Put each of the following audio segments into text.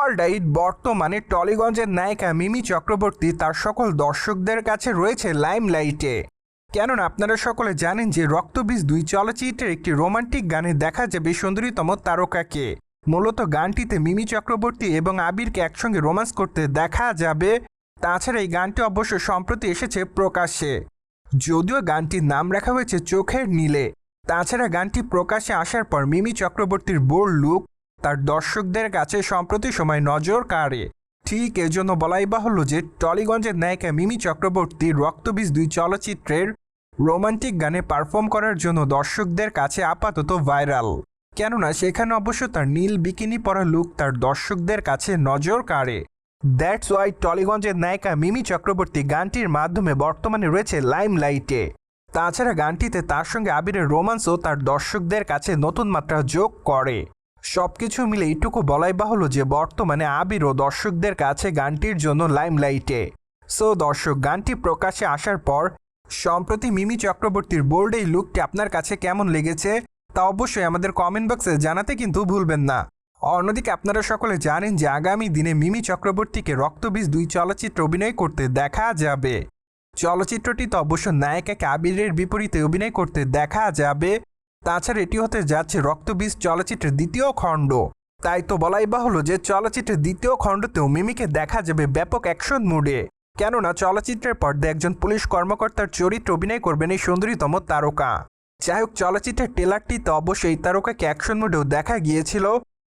Alright, বর্তমানে টলিগঞ্জের নায়িকা মিমি চক্রবর্তী তার সকল দর্শকদের কাছে রয়েছে লাইমলাইটে। কেননা আপনারা সকলে জানেন যে রক্তবীজ 2 চলচ্চিত্রের একটি রোমান্টিক গানে দেখা যাবে সুন্দরীতম তারকাকে। মূলত গানটিতে মিমি চক্রবর্তী এবং আবিরকে একসঙ্গে রোমান্স করতে দেখা যাবে। তাছাড়া এই গানটি অবশ্য সম্প্রতি এসেছে প্রকাশ্যে, যদিও গানটির নাম রাখা হয়েছে চোখের নীলে। তাছাড়া গানটি প্রকাশ্যে আসার পর মিমি চক্রবর্তীর বোল্ড লুক তার দর্শকদের কাছে সম্প্রতি সময় নজর কাড়ে। ঠিক এজন্য বলাই বাহুল্য যে টলিগঞ্জের নায়িকা মিমি চক্রবর্তী রক্তবীজ 2 চলচ্চিত্রের রোমান্টিক গানে পারফর্ম করার জন্য দর্শকদের কাছে আপাতত ভাইরাল। কেননা সেখানে অবশ্য তার নীল বিকিনি পরা লুক তার দর্শকদের কাছে নজর কাড়ে। দ্যাটস ওয়াই টলিগঞ্জের নায়িকা মিমি চক্রবর্তী গানটির মাধ্যমে বর্তমানে রয়েছে লাইমলাইটে। তাছাড়া গানটিতে তার সঙ্গে আবিরের রোমান্সও তার দর্শকদের কাছে নতুন মাত্রা যোগ করে। সবকিছু মিলে এইটুকু বলাই বাহুল্য যে বর্তমানে আবিরও দর্শকদের কাছে গানটির জন্য লাইমলাইটে। সো দর্শক, গানটি প্রকাশ্যে আসার পর সম্প্রতি মিমি চক্রবর্তীর বোল্ড এই লুকটি আপনার কাছে কেমন লেগেছে তা অবশ্যই আমাদের কমেন্ট বক্সে জানাতে কিন্তু ভুলবেন না। অন্যদিকে আপনারা সকলে জানেন যে আগামী দিনে মিমি চক্রবর্তীকে রক্তবীজ 2 চলচ্চিত্রে অভিনয় করতে দেখা যাবে। চলচ্চিত্রটিতে অবশ্য নায়িকাকে আবিরের বিপরীতে অভিনয় করতে দেখা যাবে। তাছাড়া এটি হতে যাচ্ছে রক্তবীজ চলচ্চিত্রের দ্বিতীয় খণ্ড। তাই তো বলাই বাহুল্য যে চলচ্চিত্রের দ্বিতীয় খণ্ডতেও মিমিকে দেখা যাবে ব্যাপক অ্যাকশন মুডে। কেননা চলচ্চিত্রের পর্দায় একজন পুলিশ কর্মকর্তার চরিত্রে অভিনয় করবেন এই সুন্দরীতম তারকা। যাই হোক, চলচ্চিত্রের ট্রেলারটিতে অবশ্যই এই তারকাকে অ্যাকশন মুডেও দেখা গিয়েছিল।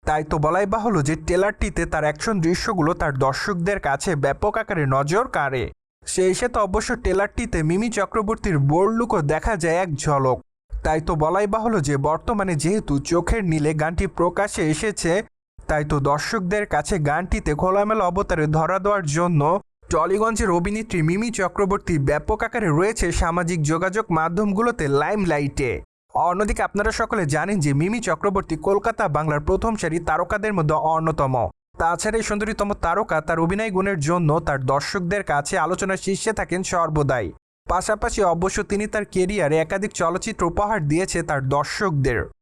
তাই তো বলাই বাহুল্য যে ট্রেলারটিতে তার অ্যাকশন দৃশ্যগুলো তার দর্শকদের কাছে ব্যাপক আকারে নজর কাড়ে। সেই সাথে অবশ্য ট্রেলারটিতে মিমি চক্রবর্তীর বোল্ড লুকও দেখা যায় এক ঝলক। তাই তো বলাই বাহুল্য যে বর্তমানে যেহেতু চোখের নীলে গানটি প্রকাশ্যে এসেছে, তাই তো দর্শকদের কাছে গানটিতে খোলামেলা অবতারে ধরা দেওয়ার জন্য টলিগঞ্জের অভিনেত্রী মিমি চক্রবর্তী ব্যাপক আকারে রয়েছে সামাজিক যোগাযোগ মাধ্যমগুলোতে লাইমলাইটে। অন্যদিকে আপনারা সকলে জানেন যে মিমি চক্রবর্তী কলকাতা বাংলার প্রথম সারি তারকাদের মধ্যে অন্যতম। তাছাড়া এই সুন্দরীতম তারকা তার অভিনয় গুণের জন্য তার দর্শকদের কাছে আলোচনার শীর্ষে থাকেন সর্বদাই। পাশাপাশি অবশ্য তিনি তার কেরিয়ারে একাধিক চলচ্চিত্র উপহার দিয়েছে তার দর্শকদের।